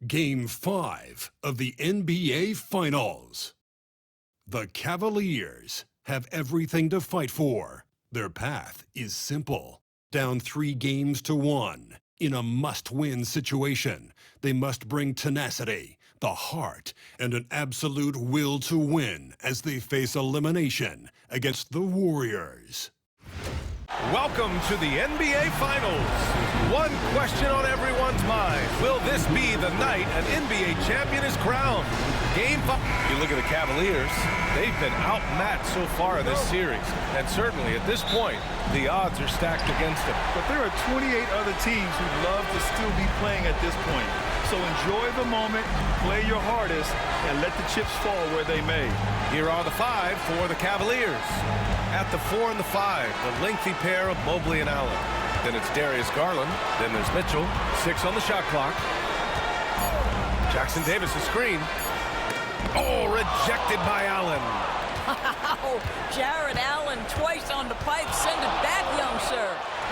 Game 5 of the NBA Finals. The Cavaliers have everything to fight for. Their path is simple. Down 3-1 in a must-win situation, they must bring tenacity, the heart, and an absolute will to win as they face elimination against the Warriors. Welcome to the NBA Finals. One question on everyone's mind. Will this be the night an NBA champion is crowned? Game 5. You look at the Cavaliers, they've been outmatched so far in this series. And certainly at this point, the odds are stacked against them. But there are 28 other teams who'd love to still be playing at this point. So enjoy the moment, play your hardest, and let the chips fall where they may. Here are the 5 for the Cavaliers. At the 4 and the 5, the lengthy pair of Mobley and Allen. Then it's Darius Garland. Then there's Mitchell. 6 on the shot clock. Jackson Davis' screen. Oh, rejected by Allen. Wow, Jared Allen twice on the pipe. Send it back, young sir.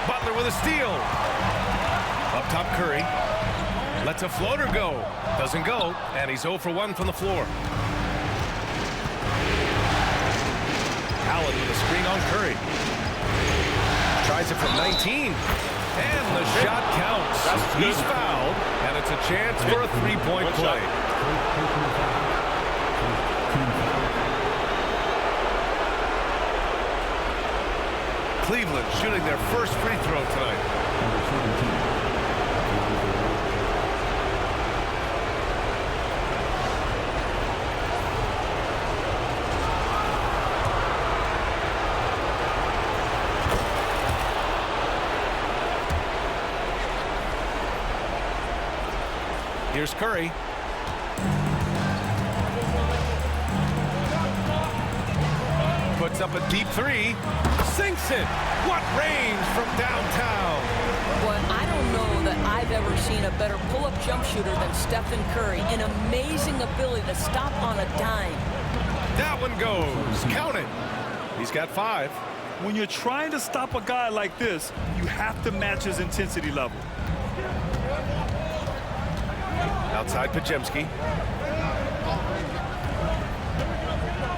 Butler with a steal. Up top, Curry. Lets a floater go. Doesn't go, and he's 0 for 1 from the floor. Allen with a screen on Curry. Tries it from 19. And the shot counts. He's fouled, and it's a chance for a three-point play. Cleveland shooting their first free throw tonight. Here's Curry. Puts up a deep 3. Sinks it. What range from downtown. Well, I don't know that I've ever seen a better pull-up jump shooter than Stephen Curry. An amazing ability to stop on a dime. That one goes. Count it. He's got 5. When you're trying to stop a guy like this, you have to match his intensity level. Outside Pajemski.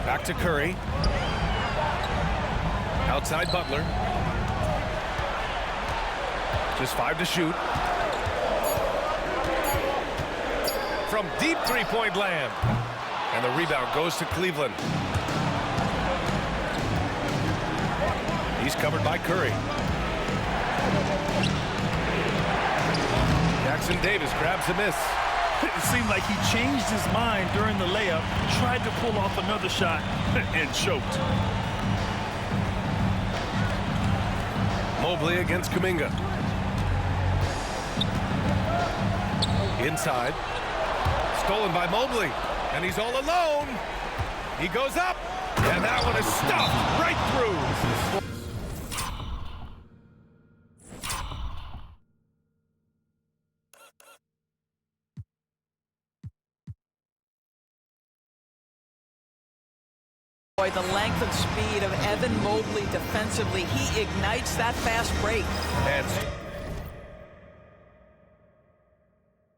Back to Curry. Outside Butler. Just 5 to shoot. From deep three-point land. And the rebound goes to Cleveland. He's covered by Curry. Jackson Davis grabs a miss. It seemed like he changed his mind during the layup, tried to pull off another shot, and choked. Mobley against Kuminga. Inside. Stolen by Mobley. And he's all alone. He goes up. And that one is stuffed right through. The length and speed of Evan Mobley defensively, he ignites that fast break. And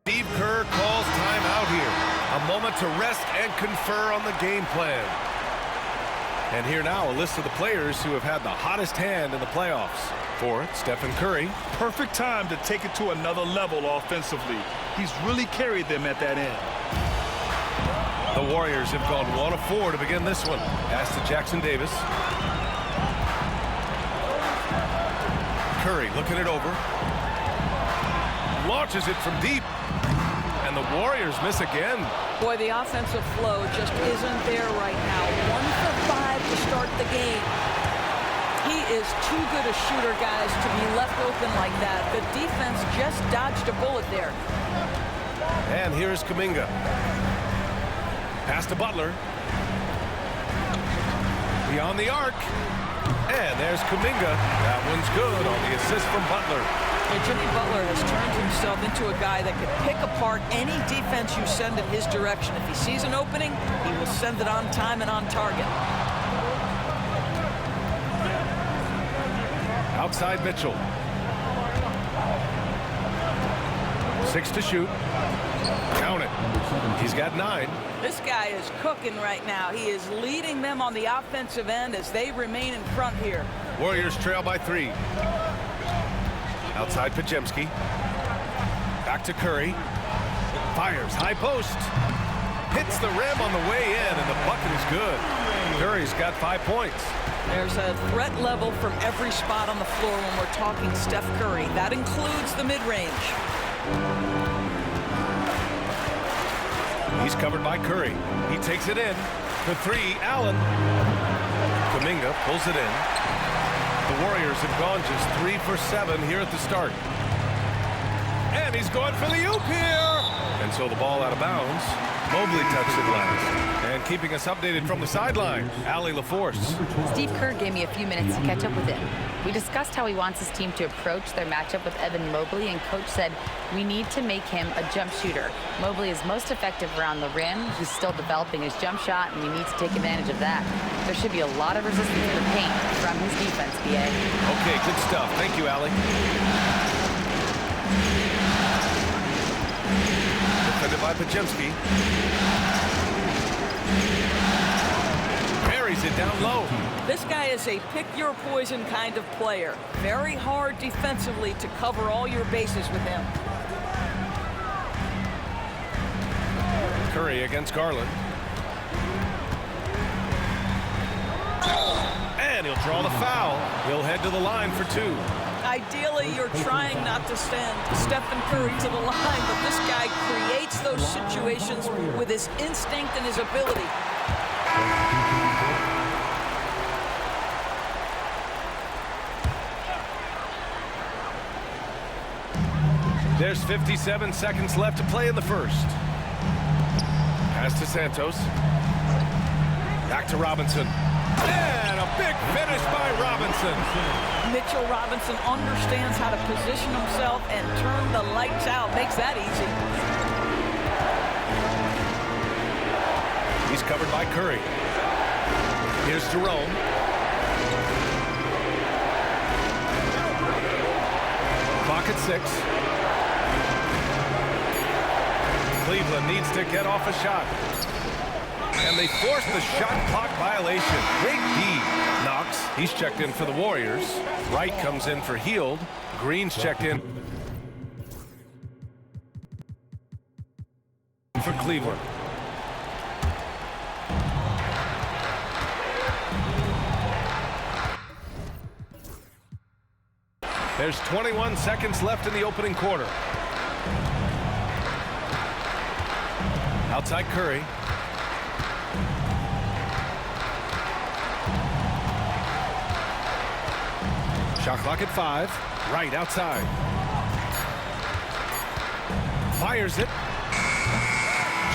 Steve Kerr calls timeout here. A moment to rest and confer on the game plan. And here now a list of the players who have had the hottest hand in the playoffs. For Stephen Curry. Perfect time to take it to another level offensively. He's really carried them at that end. The Warriors have gone 1 of 4 to begin this one. Pass to Jackson Davis. Curry looking it over. Launches it from deep. And the Warriors miss again. Boy, the offensive flow just isn't there right now. 1 for 5 to start the game. He is too good a shooter, guys, to be left open like that. The defense just dodged a bullet there. And here's Kuminga. Pass to Butler. Beyond the arc. And there's Kuminga. That one's good on the assist from Butler. Yeah, Jimmy Butler has turned himself into a guy that can pick apart any defense you send in his direction. If he sees an opening, he will send it on time and on target. Outside Mitchell. 6 to shoot. Count it. He's got 9. This guy is cooking right now. He is leading them on the offensive end as they remain in front here. Warriors trail by 3. Outside Pajemski. Back to Curry. Fires high post. Hits the rim on the way in, and the bucket is good. Curry's got 5 points. There's a threat level from every spot on the floor when we're talking Steph Curry. That includes the mid-range. He's covered by Curry. He takes it in. For 3, Allen. Kuminga pulls it in. The Warriors have gone just 3 for 7 here at the start. And he's going for the oop here. And so the ball out of bounds. Mobley touched it last. And keeping us updated from the sideline, Allie LaForce. Steve Kerr gave me a few minutes to catch up with him. We discussed how he wants his team to approach their matchup with Evan Mobley, and Coach said we need to make him a jump shooter. Mobley is most effective around the rim. He's still developing his jump shot, and we need to take advantage of that. There should be a lot of resistance to the paint from his defense, BA. Okay, good stuff. Thank you, Allie. Defended by Pajemski. Buries it down low. This guy is a pick-your-poison kind of player. Very hard defensively to cover all your bases with him. Curry against Garland. And he'll draw the foul. He'll head to the line for 2. Ideally, you're trying not to send Stephen Curry to the line, but this guy creates those situations with his instinct and his ability. There's 57 seconds left to play in the first. Pass to Santos. Back to Robinson. And a big finish by Robinson. Mitchell Robinson understands how to position himself and turn the lights out. Makes that easy. He's covered by Curry. Here's Jerome. Clock at 6. Cleveland needs to get off a shot. And they force the shot clock violation. Great D. Knox, he's checked in for the Warriors. Wright comes in for Hield. Green's checked in for Cleveland. There's 21 seconds left in the opening quarter. Outside Curry. Shot clock at 5. Right outside. Fires it.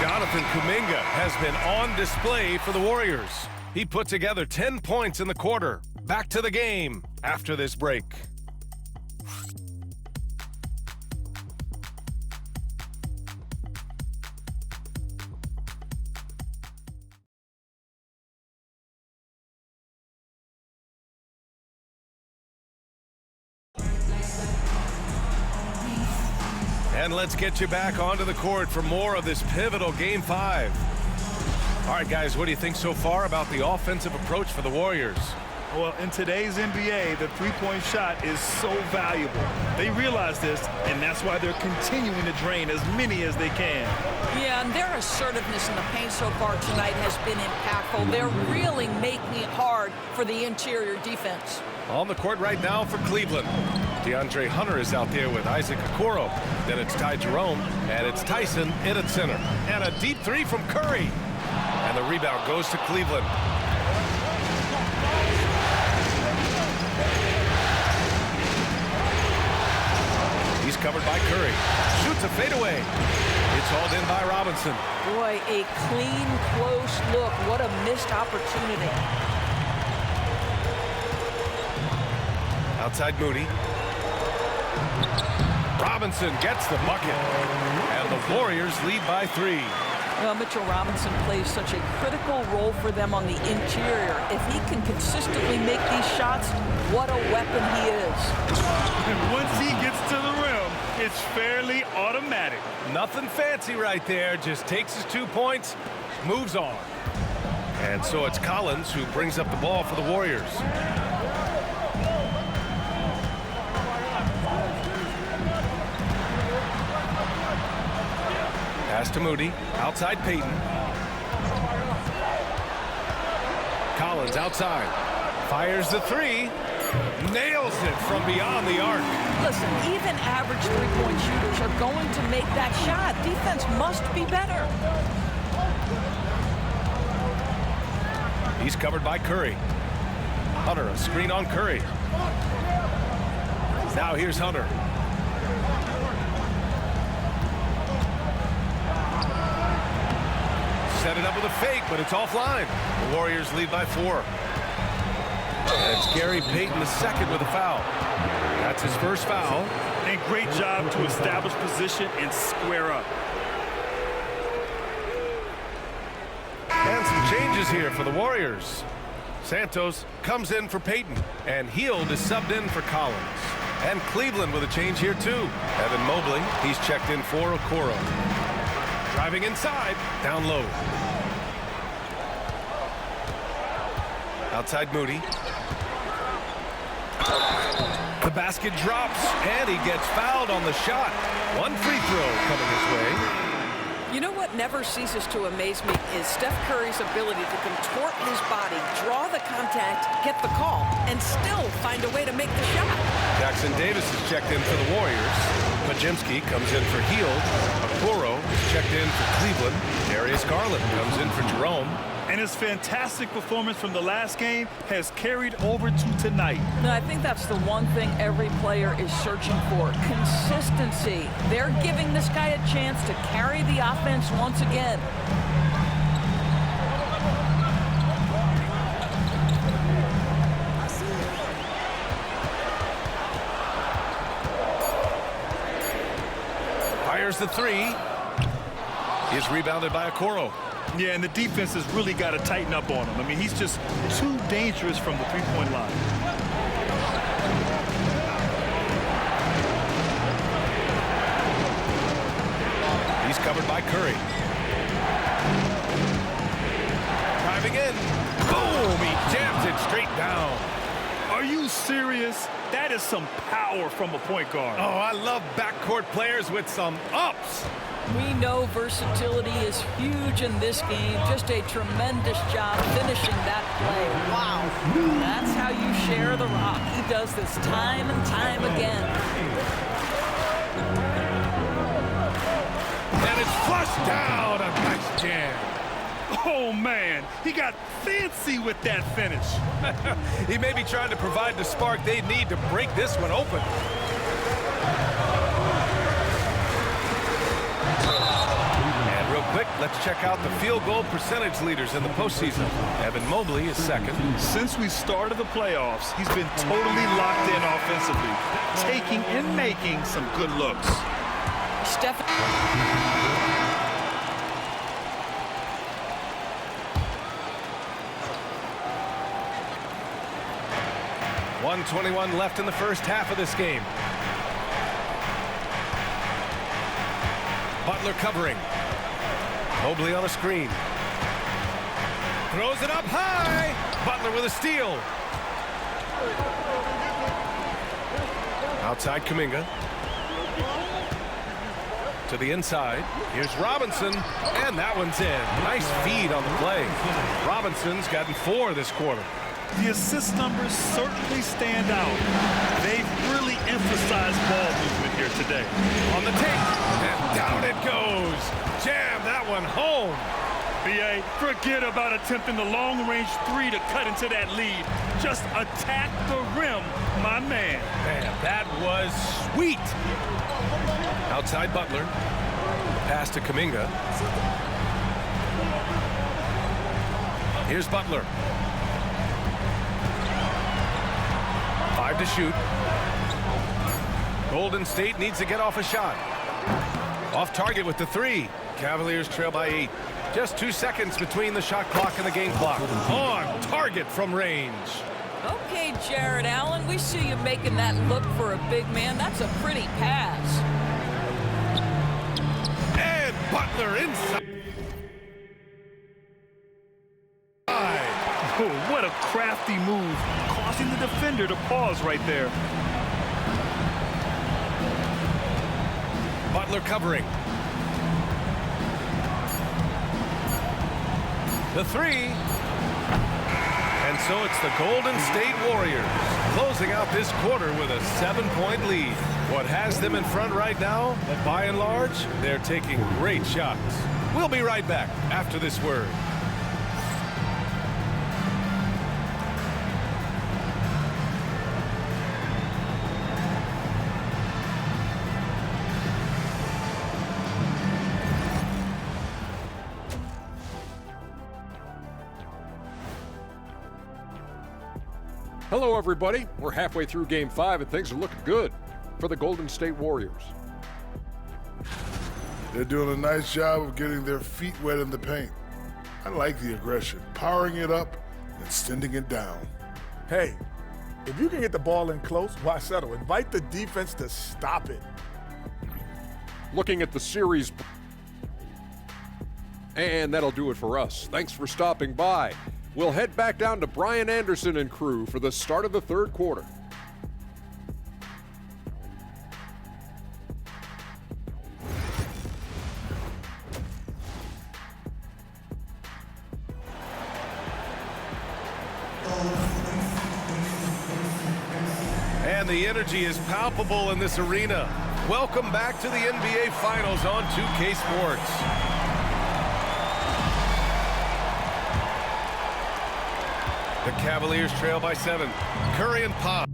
Jonathan Kuminga has been on display for the Warriors. He put together 10 points in the quarter. Back to the game after this break. And let's get you back onto the court for more of this pivotal Game 5. All right, guys, what do you think so far about the offensive approach for the Warriors? Well, in today's NBA, the three-point shot is so valuable. They realize this, and that's why they're continuing to drain as many as they can. Yeah, and their assertiveness in the paint so far tonight has been impactful. They're really making it hard for the interior defense. On the court right now for Cleveland. DeAndre Hunter is out there with Isaac Okoro. Then it's Ty Jerome, and it's Tyson in at center. And a deep 3 from Curry. And the rebound goes to Cleveland. He's covered by Curry. Shoots a fadeaway. It's hauled in by Robinson. Boy, a clean, close look. What a missed opportunity. Outside Moody. Robinson gets the bucket. And the Warriors lead by 3. Well, Mitchell Robinson plays such a critical role for them on the interior. If he can consistently make these shots, what a weapon he is. And once he gets to the rim, It's fairly automatic. Nothing fancy right there. Just takes his 2 points, moves on. And so it's Collins who brings up the ball for the Warriors. Pass to Moody. Outside Payton. Collins outside. Fires the three. Nails it from beyond the arc. Listen, even average three-point shooters are going to make that shot. Defense must be better. He's covered by Curry. Hunter, a screen on Curry. Now here's Hunter. Set it up with a fake, but it's offline. The Warriors lead by 4. And it's Gary Payton II with a foul. That's his first foul. And great job to establish position and square up. And some changes here for the Warriors. Santos comes in for Payton, and Hield is subbed in for Collins. And Cleveland with a change here too. Evan Mobley, he's checked in for Okoro. Driving inside, down low. Outside Moody. The basket drops, and he gets fouled on the shot. One free throw coming his way. You know what never ceases to amaze me is Steph Curry's ability to contort his body, draw the contact, get the call, and still find a way to make the shot. Jackson Davis is checked in for the Warriors. Pajemski comes in for Hield. Okoro is checked in for Cleveland. Darius Garland comes in for Jerome. And his fantastic performance from the last game has carried over to tonight. And I think that's the one thing every player is searching for, consistency. They're giving this guy a chance to carry the offense once again. Fires the three. Is rebounded by Okoro. Yeah, and the defense has really got to tighten up on him. I mean, he's just too dangerous from the three-point line. He's covered by Curry. Driving in. Boom! He jams it straight down. Are you serious? That is some power from a point guard. Oh, I love backcourt players with some ups. We know versatility is huge in this game. Just a tremendous job finishing that play. Wow. That's how you share the rock. He does this time and time again. And it's flushed down. A nice jam. Oh, man. He got fancy with that finish. He may be trying to provide the spark they need to break this one open. Quick, let's check out the field goal percentage leaders in the postseason. Evan Mobley is second. Since we started the playoffs, he's been totally locked in offensively, taking and making some good looks. Steph. 1:21 left in the first half of this game. Butler covering. Mobley on a screen. Throws it up high. Butler with a steal. Outside Kuminga. To the inside. Here's Robinson. And that one's in. Nice feed on the play. Robinson's gotten 4 this quarter. The assist numbers certainly stand out. They've really emphasized ball movement here today. On the take. And down it goes. Jam that one home. B.A., forget about attempting the long-range three to cut into that lead. Just attack the rim, my man. Man, that was sweet. Outside Butler. Pass to Kuminga. Here's Butler. 5 to shoot. Golden State needs to get off a shot. Off target with the 3. Cavaliers trail by 8. Just 2 seconds between the shot clock and the game clock. On target from range. Okay, Jared Allen, we see you making that look for a big man. That's a pretty pass. Butler inside. Oh, what a crafty move, causing the defender to pause right there. Butler covering. The three. And so it's the Golden State Warriors closing out this quarter with a 7-point lead. What has them in front right now, by and large, they're taking great shots. We'll be right back after this word. Hello, everybody. We're halfway through Game 5, and things are looking good for the Golden State Warriors. They're doing a nice job of getting their feet wet in the paint. I like the aggression, powering it up and sending it down. Hey, if you can get the ball in close, why settle? Invite the defense to stop it. Looking at the series, and that'll do it for us. Thanks for stopping by. We'll head back down to Brian Anderson and crew for the start of the third quarter. And the energy is palpable in this arena. Welcome back to the NBA Finals on 2K Sports. The Cavaliers trail by 7. Curry and Pop.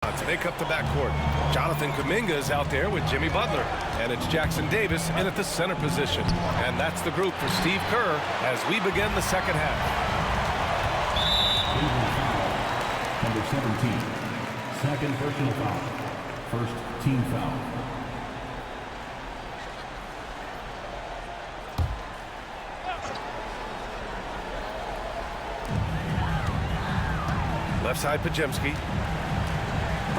To make up the backcourt, Jonathan Kuminga is out there with Jimmy Butler. And it's Jackson Davis in at the center position. And that's the group for Steve Kerr as we begin the second half. Number 17, second personal foul. First team foul. Left side, Pajemski.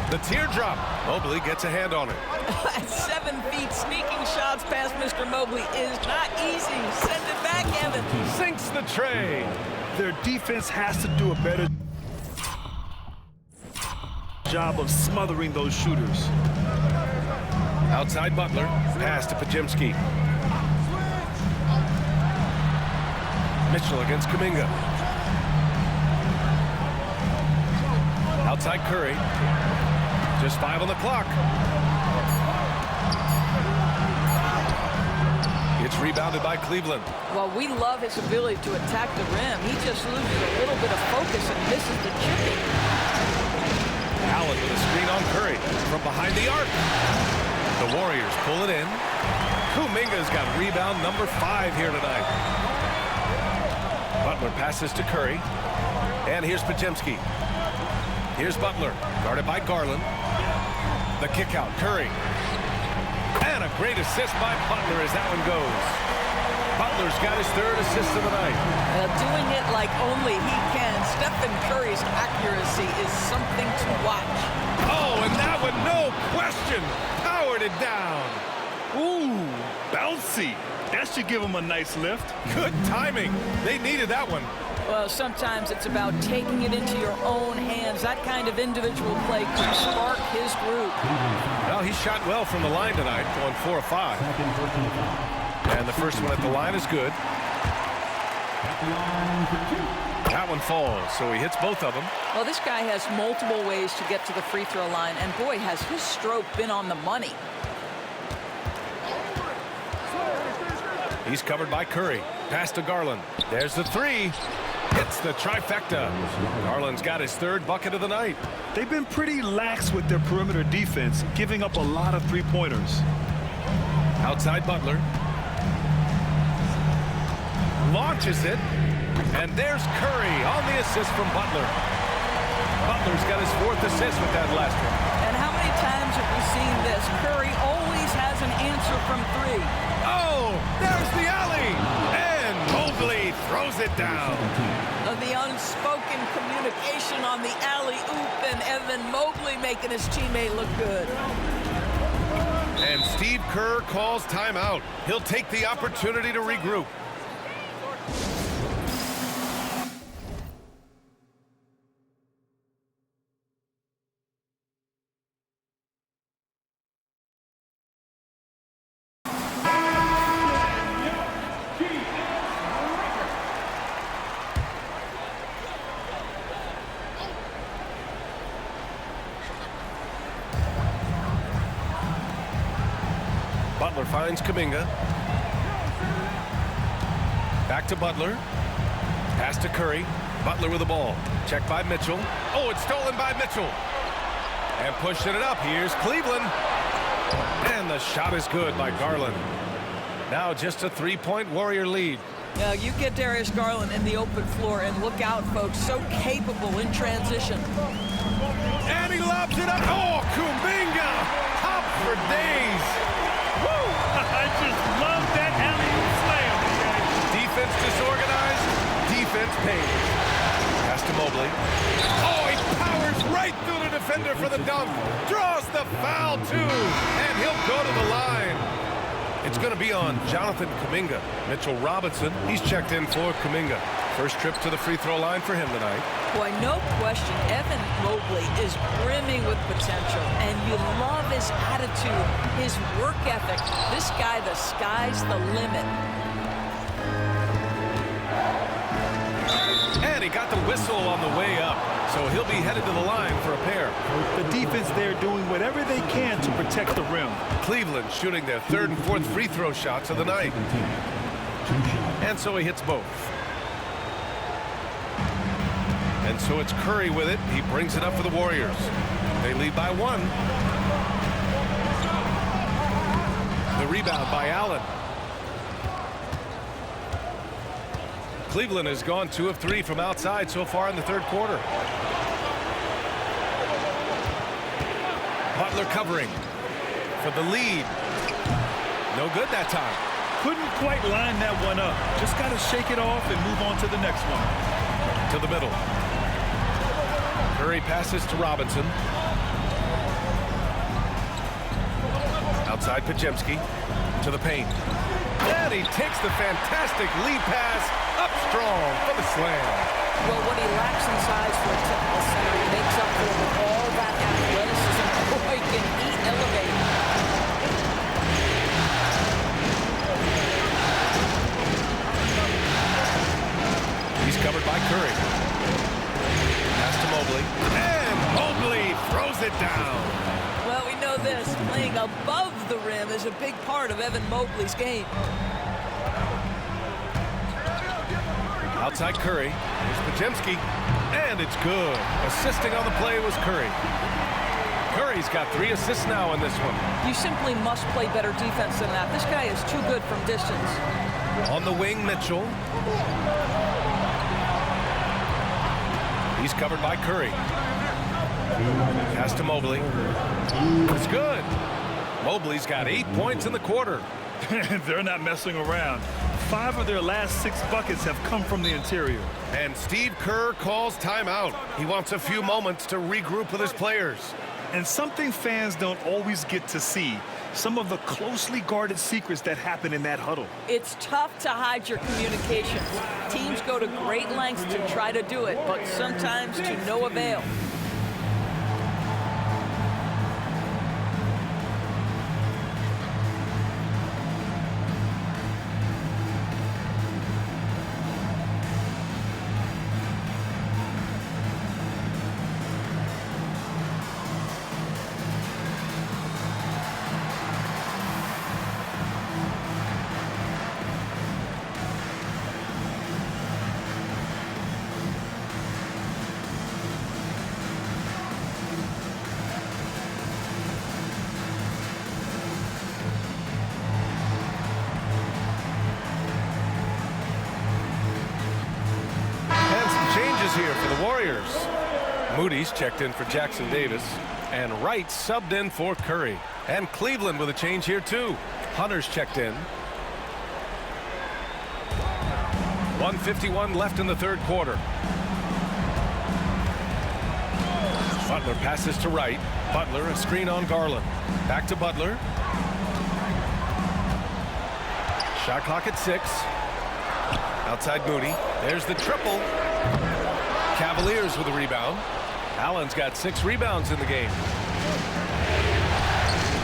The teardrop. Mobley gets a hand on it. At 7 feet, sneaking shots past Mr. Mobley is not easy. Send it back, Evan. Sinks the tray. Their defense has to do a better job of smothering those shooters. Outside Butler. Pass to Pajemski. Mitchell against Kuminga. Outside Curry. Just 5 on the clock. It's rebounded by Cleveland. Well, we love his ability to attack the rim. He just loses a little bit of focus and misses the chipping. Allen with a screen on Curry from behind the arc. The Warriors pull it in. Kuminga's got rebound number 5 here tonight. Butler passes to Curry. And here's Pajemski. Here's Butler, guarded by Garland. The kick out, Curry. And a great assist by Butler as that one goes. Butler's got his 3rd assist of the night. Doing it like only he can. Stephen Curry's accuracy is something to watch. Oh, and that one, no question, powered it down. Ooh, bouncy. That should give them a nice lift. Good timing. They needed that one. Well, sometimes it's about taking it into your own hands. That kind of individual play can spark his group. Well, he shot well from the line tonight, going 4 of 5. And the first one at the line is good. That one falls, so he hits both of them. Well, this guy has multiple ways to get to the free throw line, and boy, has his stroke been on the money. He's covered by Curry. Pass to Garland. There's the 3. Hits the trifecta. Garland's got his 3rd bucket of the night. They've been pretty lax with their perimeter defense, giving up a lot of three-pointers. Outside Butler. Launches it. And there's Curry on the assist from Butler. Butler's got his 4th assist with that last one. And how many times have we seen this? Curry always has an answer from 3. Oh, there's the alley. And Mobley throws it down. The unspoken communication elongation on the alley-oop, and Evan Mobley making his teammate look good. And Steve Kerr calls timeout. He'll take the opportunity to regroup. Butler finds Kuminga. Back to Butler. Pass to Curry. Butler with the ball. Checked by Mitchell. Oh, it's stolen by Mitchell. And pushing it up. Here's Cleveland. And the shot is good by Garland. Now just a three-point Warrior lead. Now you get Darius Garland in the open floor, and look out, folks. So capable in transition. And he lobs it up. Oh, Kuminga. Hop for days. Woo! I just love that alley-oop slam. Defense disorganized, defense pays. Pass to Mobley. Oh, he powers right through the defender for the dunk. Draws the foul, too. And he'll go to the line. It's going to be on Jonathan Kuminga. Mitchell Robinson, he's checked in for Kuminga. First trip to the free throw line for him tonight. Boy, no question, Evan Mobley is brimming with potential, and you love his attitude, his work ethic. This guy, the sky's the limit. And he got the whistle on the way up, so he'll be headed to the line for a pair. The defense there doing whatever they can to protect the rim. Cleveland shooting their third and fourth free throw shots of the night. And so he hits both. And so it's Curry with it. He brings it up for the Warriors. They lead by one. The rebound by Allen. Cleveland has gone 2 of 3 from outside so far in the third quarter. Butler covering for the lead. No good that time. Couldn't quite line that one up. Just got to shake it off and move on to the next one. To the middle. Curry passes to Robinson. Outside Pajemski to the paint. And he takes the fantastic lead pass up strong for the slam. Well, what he lacks in size for a typical center, he makes up for with all that athleticism. Boy, can he elevate. He's covered by Curry. Pass to Mobley. And Mobley throws it down. Well, we know this. Playing above the rim is a big part of Evan Mobley's game. Outside Curry. Here's Pajemski. And it's good. Assisting on the play was Curry. Curry's got 3 assists now in this one. You simply must play better defense than that. This guy is too good from distance. On the wing, Mitchell. He's covered by Curry. Pass to Mobley. It's good. Mobley's got 8 points in the quarter. They're not messing around. 5 of their last 6 buckets have come from the interior. And Steve Kerr calls timeout. He wants a few moments to regroup with his players. And something fans don't always get to see, some of the closely guarded secrets that happen in that huddle. It's tough to hide your communication. Teams go to great lengths to try to do it, but sometimes to no avail. Here for the Warriors. Moody's checked in for Jackson Davis, and Wright subbed in for Curry. And Cleveland with a change here too. Hunter's checked in. 1:51 left in the third quarter. Butler passes to right. Butler, a screen on Garland. Back to Butler. Shot clock at 6. Outside Moody. There's the triple. Cavaliers with a rebound. Allen's got 6 rebounds in the game.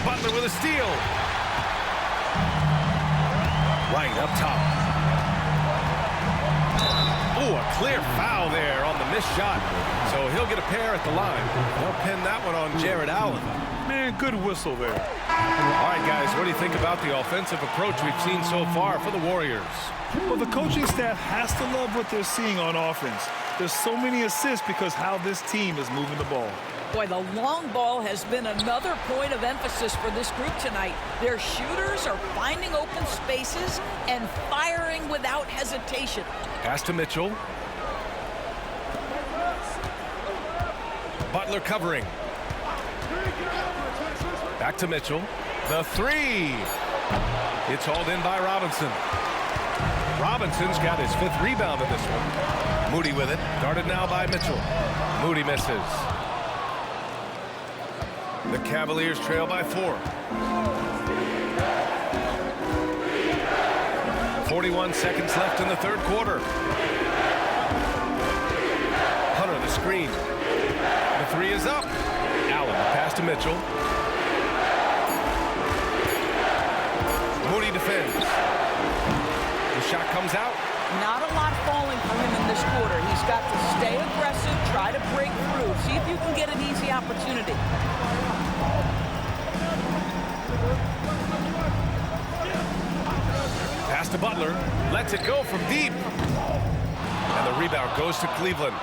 Butler with a steal. Right up top. Oh, a clear foul there on the missed shot. So he'll get a pair at the line. They'll pin that one on Jared Allen. Man, good whistle there. All right, guys, what do you think about the offensive approach we've seen so far for the Warriors? Well, the coaching staff has to love what they're seeing on offense. There's so many assists because how this team is moving the ball. Boy, the long ball has been another point of emphasis for this group tonight. Their shooters are finding open spaces and firing without hesitation. Pass to Mitchell. Butler covering. Back to Mitchell. The 3. It's hauled in by Robinson. Robinson's got his 5th rebound in this one. Moody with it. Guarded now by Mitchell. Moody misses. The Cavaliers trail by 4. 41 seconds left in the third quarter. Hunter the screen. The 3 is up. Allen pass to Mitchell. Moody defends. The shot comes out. Not a lot falling for him in this quarter. He's got to stay aggressive, try to break through, see if you can get an easy opportunity. Pass to Butler. Lets it go from deep. And the rebound goes to Cleveland.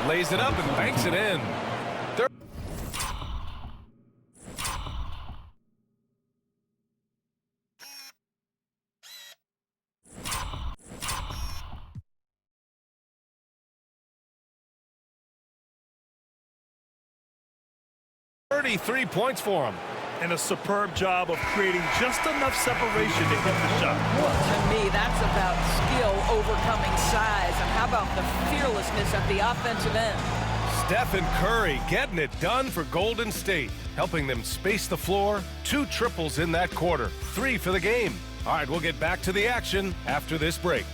Lays it up and banks it in. .33 points for him. And a superb job of creating just enough separation to hit the shot. Well, to me, that's about skill overcoming size. And how about the fearlessness at the offensive end? Stephen Curry getting it done for Golden State, helping them space the floor. 2 triples in that quarter, 3 for the game. All right, we'll get back to the action after this break.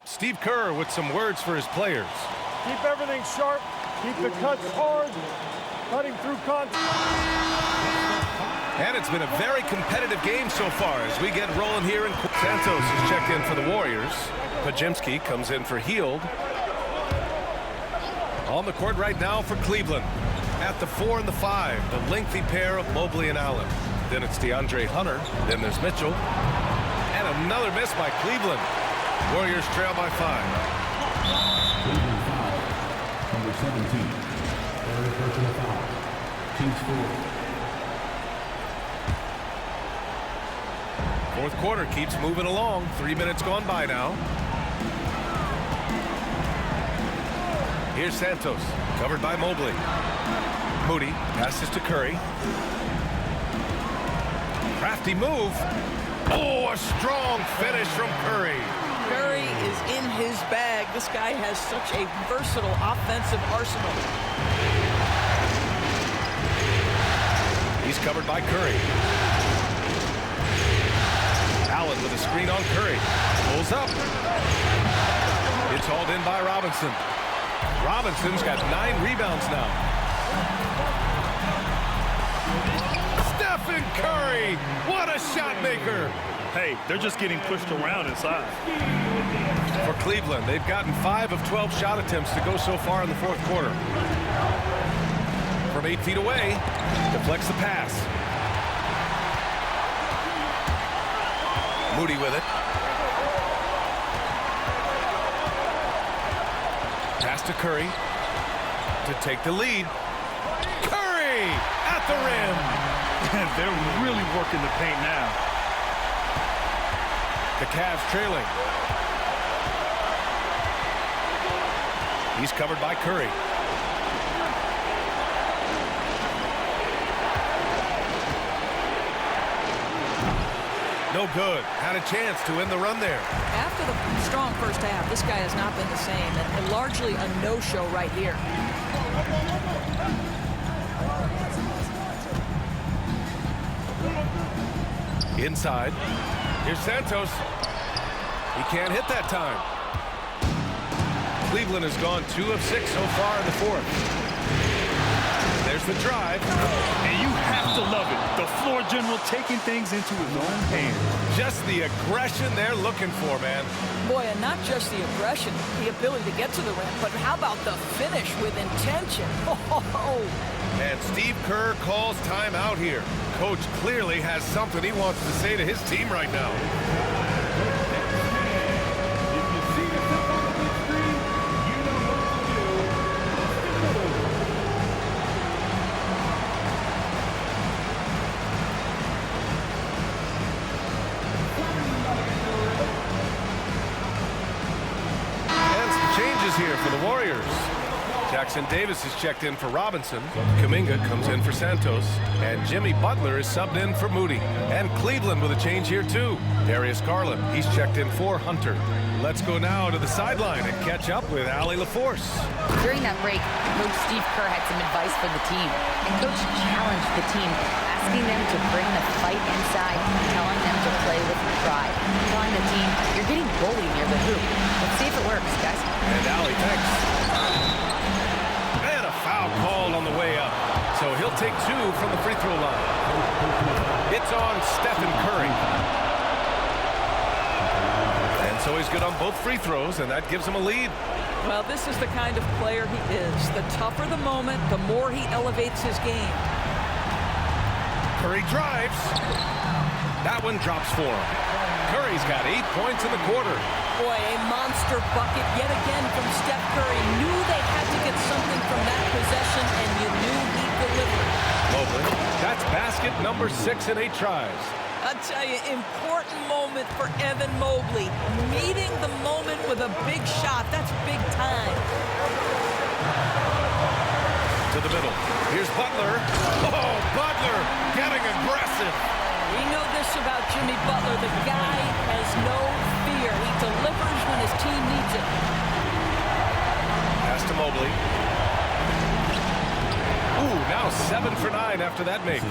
Steve Kerr with some words for his players. Keep everything sharp. Keep the cuts hard. Cutting through contact. And it's been a very competitive game so far as we get rolling here. In Santos is checked in for the Warriors. Pajemski comes in for Hield. On the court right now for Cleveland. At the 4 and the 5, the lengthy pair of Mobley and Allen. Then it's DeAndre Hunter. Then there's Mitchell. And another miss by Cleveland. Warriors trail by 5. Cleveland foul. Number 17. Third personal foul. Team's 4. Fourth quarter keeps moving along. 3 minutes gone by now. Here's Santos, covered by Mobley. Moody passes to Curry. Crafty move. Oh, a strong finish from Curry. Curry is in his bag. This guy has such a versatile offensive arsenal. He's covered by Curry. Allen with a screen on Curry. Pulls up. It's hauled in by Robinson. Robinson's got 9 rebounds now. Stephen Curry! What a shot maker! Hey, they're just getting pushed around inside. For Cleveland, they've gotten 5 of 12 shot attempts to go so far in the fourth quarter. From 8 feet away, deflects the pass. Moody with it. Pass to Curry to take the lead. Curry at the rim. They're really working the paint now. The Cavs trailing. He's covered by Curry. No good. Had a chance to end the run there. After the strong first half, this guy has not been the same, and largely a no-show right here. Inside. Here's Santos. He can't hit that time. Cleveland has gone 2 of 6 so far in the fourth. There's the drive. And you have to love it. The floor general taking things into his own hands. Just the aggression they're looking for, man. Boy, and not just the aggression, the ability to get to the rim, but how about the finish with intention? Oh. And Steve Kerr calls timeout here. Coach clearly has something he wants to say to his team right now. Here for the Warriors. Jackson Davis is checked in for Robinson. Kuminga comes in for Santos. And Jimmy Butler is subbed in for Moody. And Cleveland with a change here too. Darius Garland, he's checked in for Hunter. Let's go now to the sideline and catch up with Allie LaForce. During that break, Coach Steve Kerr had some advice for the team. And Coach challenged the team, asking them to bring the fight inside, telling them to play with pride, telling the team, you're getting bullied near the hoop. Let's see if it works, guys. And Allie, thanks. And a foul called on the way up. So he'll take 2 from the free throw line. It's on Stephen Curry. And so he's good on both free throws, and that gives him a lead. Well, this is the kind of player he is. The tougher the moment, the more he elevates his game. Curry drives. That one drops for him. Curry's got 8 points in the quarter. Boy, a monster bucket yet again from Steph Curry. Knew they had to get something from that possession, and you knew he'd deliver. Mobley, that's basket number 6 in 8 tries. I'll tell you, important moment for Evan Mobley. Meeting the moment with a big shot. That's big time. To the middle. Here's Butler. Oh, Butler getting aggressive. We know this about Jimmy Butler. The guy has no fear. He delivers when his team needs it. Pass to Mobley. Ooh, now 7 for 9 after that make.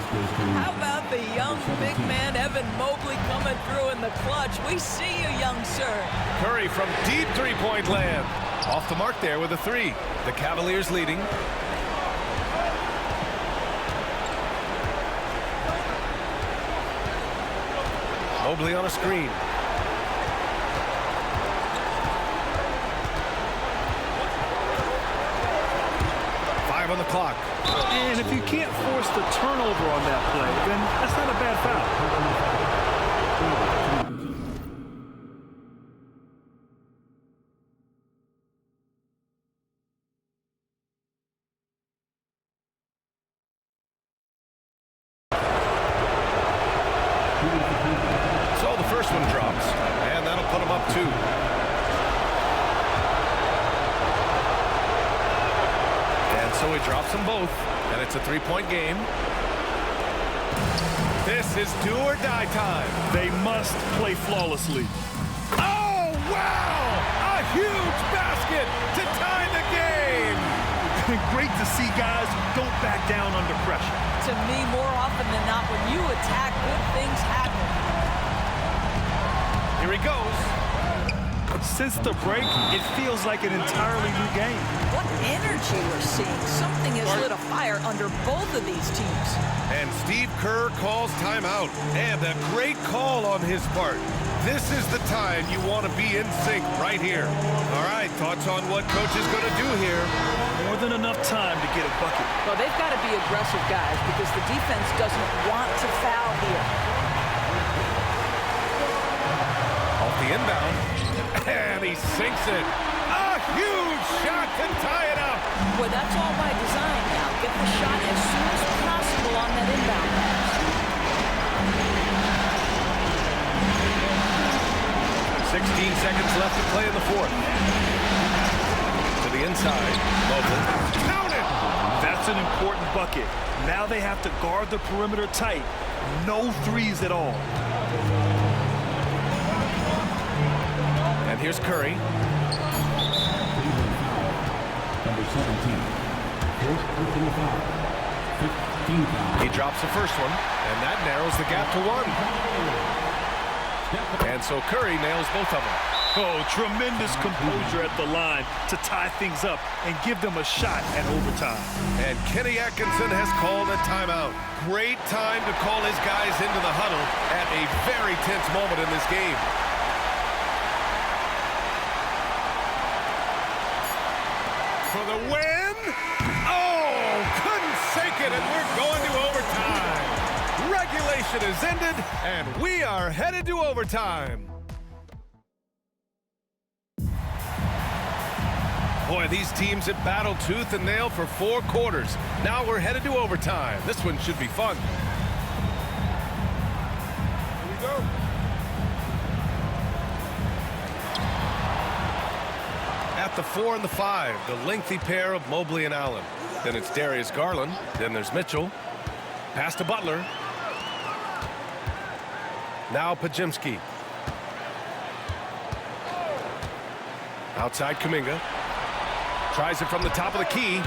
How about the young big man Evan Mobley coming through in the clutch? We see you, young sir. Curry from deep three-point land. Off the mark there with a 3. The Cavaliers leading. Mobley on a screen. On the clock. And if you can't force the turnover on that play, then that's not a bad foul. So the first one drops, and that'll put him up 2. So he drops them both, and it's a 3-point game. This is do or die time. They must play flawlessly. Oh, wow! A huge basket to tie the game! Great to see guys who don't back down under pressure. To me, more often than not, when you attack, good things happen. Here he goes. Since the break, it feels like an entirely new game. What energy we're seeing. Something has lit a fire under both of these teams. And Steve Kerr calls timeout. And a great call on his part. This is the time you want to be in sync right here. All right, thoughts on what coach is going to do here? More than enough time to get a bucket. Well, they've got to be aggressive, guys, because the defense doesn't want to foul here. Off the inbound. And he sinks it. A huge shot to tie it up. Boy, that's all by design now. Get the shot as soon as possible on that inbound pass. 16 seconds left to play in the fourth. To the inside. Mobley. Count it! That's an important bucket. Now they have to guard the perimeter tight. No threes at all. And here's Curry. Number 17. Fourth personal foul. 15 foul. He drops the first one, and that narrows the gap to 1. And so Curry nails both of them. Oh, tremendous composure at the line to tie things up and give them a shot at overtime. And Kenny Atkinson has called a timeout. Great time to call his guys into the huddle at a very tense moment in this game. For the win. Oh, couldn't sink it, and we're going to overtime. Regulation is ended, and we are headed to overtime. Boy, these teams have battled tooth and nail for 4 quarters. Now we're headed to overtime. This one should be fun. Here we go. At the 4 and the 5, the lengthy pair of Mobley and Allen. Then it's Darius Garland. Then there's Mitchell. Pass to Butler. Now Pajemski. Outside Kuminga. Tries it from the top of the key.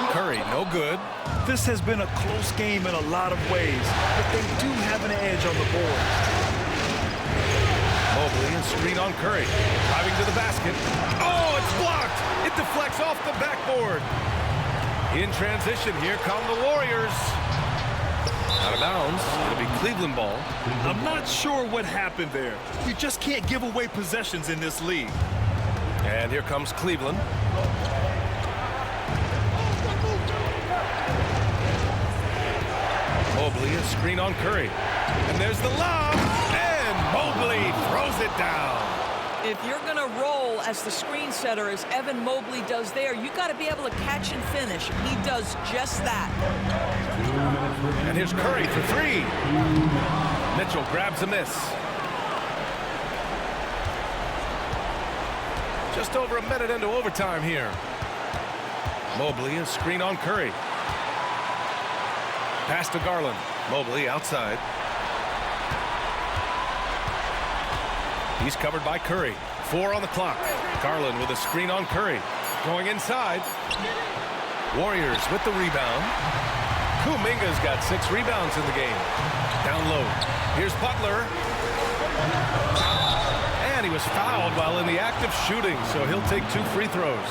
Curry, no good. This has been a close game in a lot of ways, but they do have an edge on the board. Mobley and screen on Curry. Driving to the basket. Oh, it's blocked. It deflects off the backboard. In transition, here come the Warriors. Out of bounds. It'll be Cleveland ball. I'm not sure what happened there. You just can't give away possessions in this league. And here comes Cleveland. Mobley, a screen on Curry. And there's the lob. And Mobley throws it down. If you're going to roll as the screen setter as Evan Mobley does there, you got to be able to catch and finish. He does just that. And here's Curry for 3. Mitchell grabs a miss. Just over a minute into overtime here. Mobley, a screen on Curry. Pass to Garland. Mobley outside. He's covered by Curry. 4 on the clock. Garland with a screen on Curry. Going inside. Warriors with the rebound. Kuminga's got 6 rebounds in the game. Down low. Here's Butler. And he was fouled while in the act of shooting, so he'll take 2 free throws.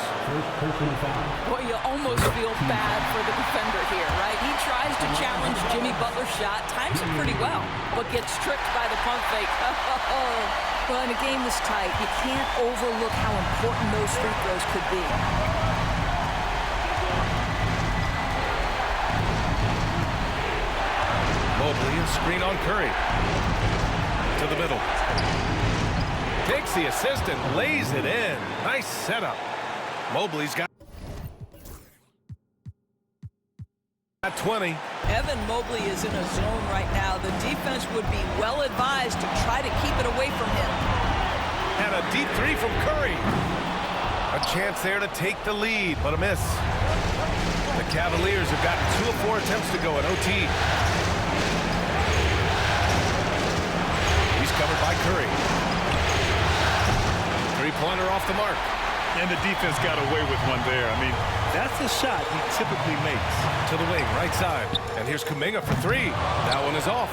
Boy, you almost feel bad for the defender here, right? He tries to challenge Jimmy Butler's shot, times it pretty well, but gets tricked by the pump fake. Well, in a game this tight, you can't overlook how important those free throws could be. Mobley, a screen on Curry. To the middle. Takes the assist and lays it in. Nice setup. Mobley's got 20. Evan Mobley is in a zone right now. The defense would be well advised to try to keep it away from him. And a deep 3 from Curry. A chance there to take the lead, but a miss. The Cavaliers have gotten 2 of 4 attempts to go in OT. He's covered by Curry. 3-pointer off the mark. And the defense got away with one there. I mean, that's a shot he typically makes. To the wing, right side. And here's Kuminga for 3. That one is off.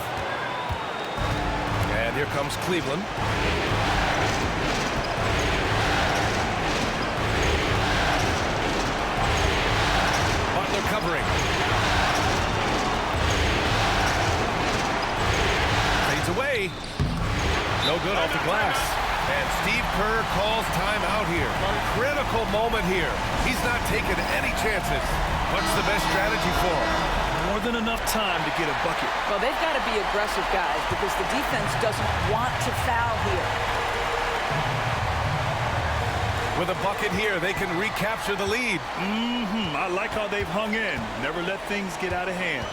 And here comes Cleveland. Butler covering. Fades away. No good off the glass. And Steve Kerr calls timeout here. Critical moment here. He's not taking any chances. What's the best strategy for him? More than enough time to get a bucket. Well, they've got to be aggressive, guys, because the defense doesn't want to foul here. With a bucket here, they can recapture the lead. I like how they've hung in. Never let things get out of hand.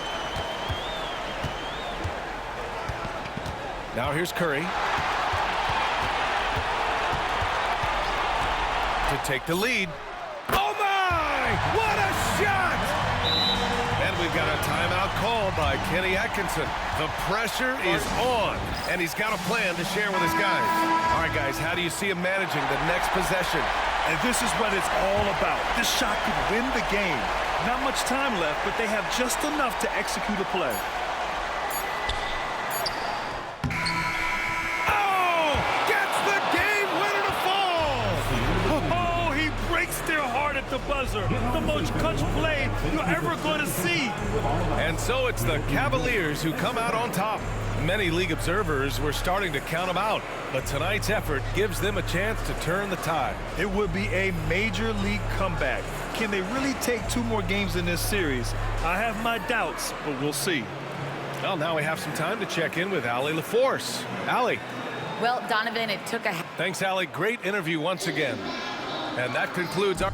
Now here's Curry. To take the lead. Oh my! What a shot! And we we've got a timeout called by Kenny Atkinson. The pressure is on, and he's got a plan to share with his guys. All right, guys, how do you see him managing the next possession? And this is what it's all about. This shot could win the game. Not much time left, but they have just enough to execute a play. Oh! Gets the game winner to fall! Oh, he breaks their heart at the buzzer. The most clutch play you're ever going to see. And so it's the Cavaliers who come out on top. Many league observers were starting to count them out, but tonight's effort gives them a chance to turn the tide. It would be a major league comeback. Can they really take 2 more games in this series? I have my doubts, but we'll see. Well, now we have some time to check in with Allie LaForce. Allie. Well, Donovan, it took a... Thanks, Allie. Great interview once again. And that concludes our...